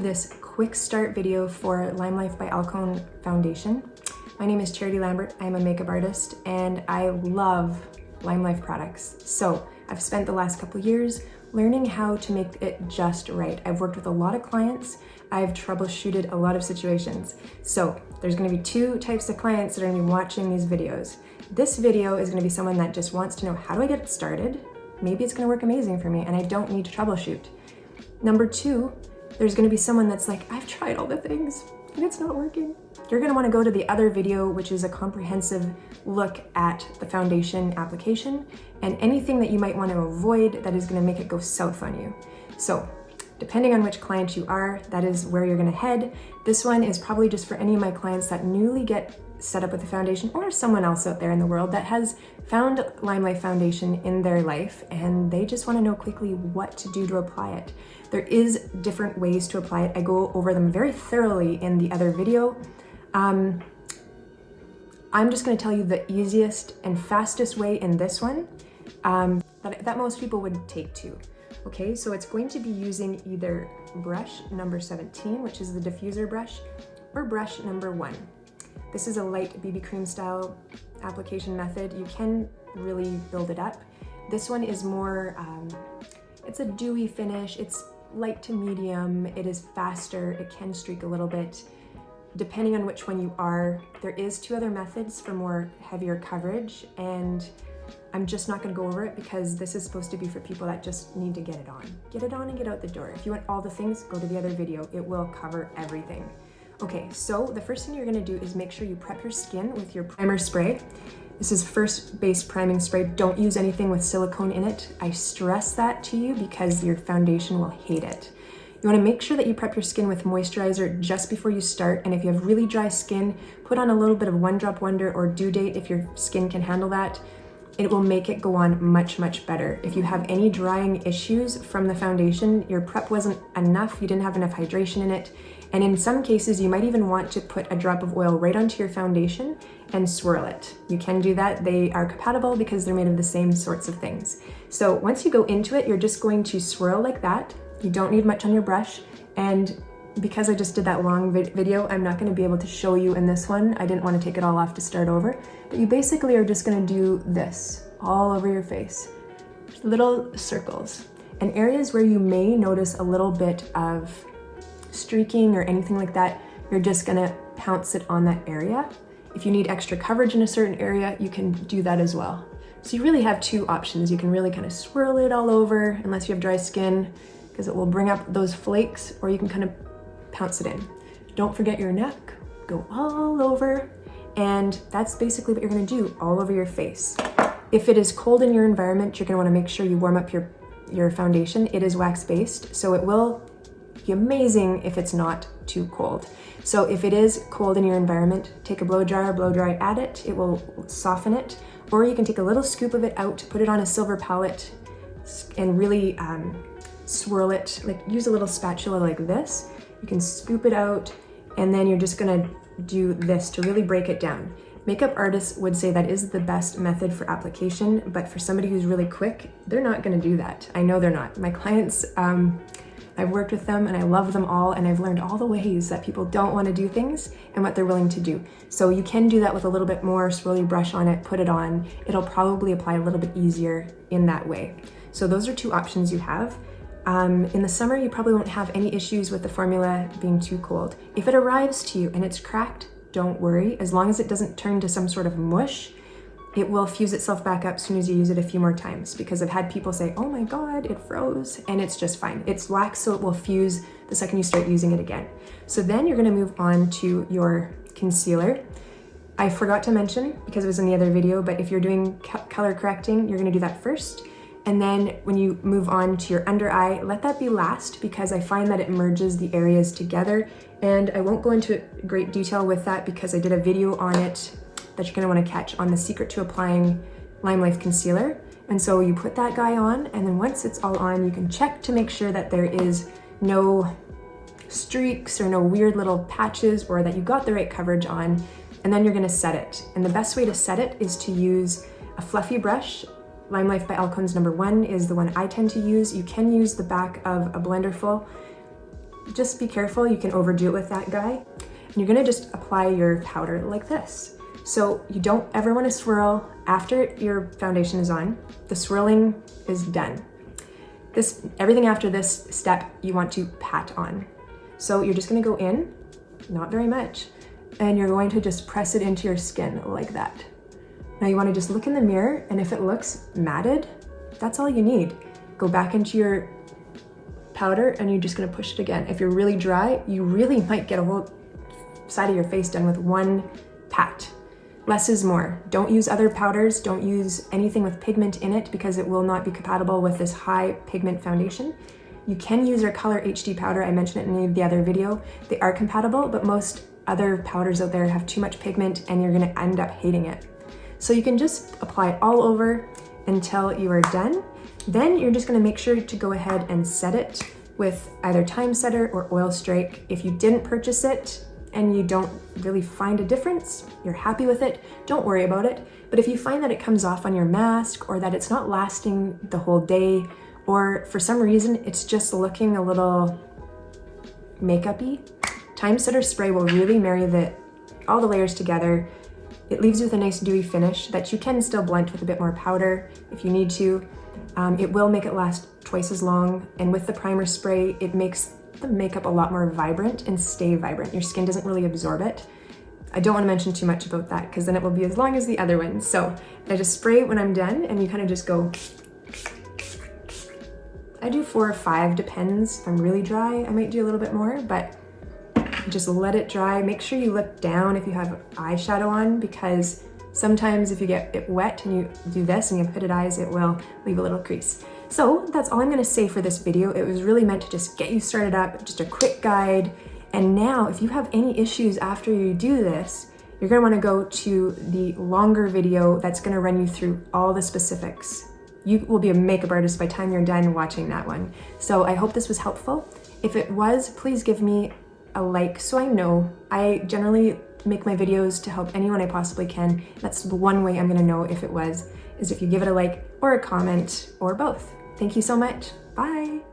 this quick start video for LimeLife by Alcone foundation. My name is Lambert. I'm a makeup artist and I love LimeLife products. So I've spent the last couple years learning how to make it just right. I've worked with a lot of clients. I've troubleshooted a lot of situations. So there's gonna be two types of clients that are gonna be watching these videos. This video is gonna be someone that just wants to know, how do I get it started? Maybe it's gonna work amazing for me and I don't need to troubleshoot. Number two, there's gonna be someone that's like, I've tried all the things and it's not working. You're gonna wanna go to the other video, which is a comprehensive look at the foundation application and anything that you might want to avoid that is gonna make it go south on you. So depending on which client you are, that is where you're gonna head. This one is probably just for any of my clients that newly get set up with the foundation, or someone else out there in the world that has found LimeLife foundation in their life and they just want to know quickly what to do to apply it. There is different ways to apply it. I go over them very thoroughly in the other video. I'm just going to tell you the easiest and fastest way in this one that most people would take to. Okay, so it's going to be using either brush number 17, which is the diffuser brush, or brush number 1. This is a light BB cream style application method. You can really build it up. This one is more, it's a dewy finish. It's light to medium. It is faster. It can streak a little bit. Depending on which one you are, there is two other methods for more heavier coverage, and I'm just not gonna go over it because this is supposed to be for people that just need to get it on. Get it on and get out the door. If you want all the things, go to the other video. It will cover everything. Okay, so the first thing you're gonna do is make sure you prep your skin with your primer spray. This is first base priming spray. Don't use anything with silicone in it. I stress that to you because your foundation will hate it. You wanna make sure that you prep your skin with moisturizer just before you start, and if you have really dry skin, put on a little bit of One Drop Wonder or Due Date if your skin can handle that. It will make it go on much, much better. If you have any drying issues from the foundation, your prep wasn't enough, you didn't have enough hydration in it, and in some cases, you might even want to put a drop of oil right onto your foundation and swirl it. You can do that. They are compatible because they're made of the same sorts of things. So once you go into it, you're just going to swirl like that. You don't need much on your brush. And because I just did that long video, I'm not gonna be able to show you in this one. I didn't want to take it all off to start over. But you basically are just gonna do this all over your face. Little circles. And areas where you may notice a little bit of streaking or anything like that, you're just gonna pounce it on that area. If you need extra coverage in a certain area, you can do that as well. So you really have two options. You can really kind of swirl it all over, unless you have dry skin, because it will bring up those flakes, or you can kind of pounce it in. Don't forget your neck, go all over, and that's basically what you're gonna do all over your face. If it is cold in your environment, you're gonna wanna make sure you warm up your foundation. It is wax-based, so it will be amazing if it's not too cold. So if it is cold in your environment, take a blow dry, add it. It will soften it. Or you can take a little scoop of it out, put it on a silver palette, and really swirl it. Like use a little spatula like this. You can scoop it out, and then you're just gonna do this to really break it down. Makeup artists would say that is the best method for application, but for somebody who's really quick, they're not gonna do that. I know they're not. My clients, I've worked with them and I love them all, and I've learned all the ways that people don't want to do things and what they're willing to do. So you can do that with a little bit more, swirl your brush on it, put it on. It'll probably apply a little bit easier in that way. So those are two options you have. In the summer, you probably won't have any issues with the formula being too cold. If it arrives to you and it's cracked, don't worry. As long as it doesn't turn to some sort of mush, it will fuse itself back up as soon as you use it a few more times, because I've had people say, oh my God, it froze, and it's just fine. It's wax, so it will fuse the second you start using it again. So then you're gonna move on to your concealer. I forgot to mention, because it was in the other video, but if you're doing color correcting, you're gonna do that first. And then when you move on to your under eye, let that be last, because I find that it merges the areas together. And I won't go into great detail with that because I did a video on it that you're gonna wanna catch on the secret to applying LimeLife concealer. And so you put that guy on, and then once it's all on, you can check to make sure that there is no streaks or no weird little patches, or that you got the right coverage on, and then you're gonna set it. And the best way to set it is to use a fluffy brush. LimeLife by Alcone's number 1 is the one I tend to use. You can use the back of a blender full. just be careful, you can overdo it with that guy. And you're gonna just apply your powder like this. So you don't ever wanna swirl after your foundation is on. The swirling is done. Everything after this step, you want to pat on. So you're just gonna go in, not very much, and you're going to just press it into your skin like that. Now you wanna just look in the mirror, and if it looks matted, that's all you need. Go back into your powder and you're just gonna push it again. If you're really dry, you really might get a whole side of your face done with one pat. Less is more. Don't use other powders, don't use anything with pigment in it because it will not be compatible with this high pigment foundation. You can use our Color HD powder, I mentioned it in the other video. They are compatible, but most other powders out there have too much pigment and you're gonna end up hating it. So you can just apply it all over until you are done. Then you're just gonna make sure to go ahead and set it with either Time Setter or Oil Strike. If you didn't purchase it and you don't really find a difference, you're happy with it, don't worry about it. But if you find that it comes off on your mask or that it's not lasting the whole day, or for some reason it's just looking a little makeup-y, Time Setter spray will really marry all the layers together. It leaves you with a nice dewy finish that you can still blend with a bit more powder if you need to. It will make it last twice as long, and with the primer spray, it makes the makeup a lot more vibrant and stay vibrant. Your skin doesn't really absorb it. I don't want to mention too much about that because then it will be as long as the other ones. So I just spray when I'm done and you kind of just go. I do 4 or 5, depends. If I'm really dry, I might do a little bit more, but just let it dry. Make sure you look down if you have eyeshadow on, because sometimes if you get it wet and you do this and you have hooded eyes, it will leave a little crease. So that's all I'm gonna say for this video. It was really meant to just get you started up, just a quick guide. And now if you have any issues after you do this, you're gonna wanna go to the longer video that's gonna run you through all the specifics. You will be a makeup artist by the time you're done watching that one. So I hope this was helpful. If it was, please give me a like so I know. I generally make my videos to help anyone I possibly can. That's the one way I'm gonna know if it was, is if you give it a like or a comment or both. Thank you so much. Bye.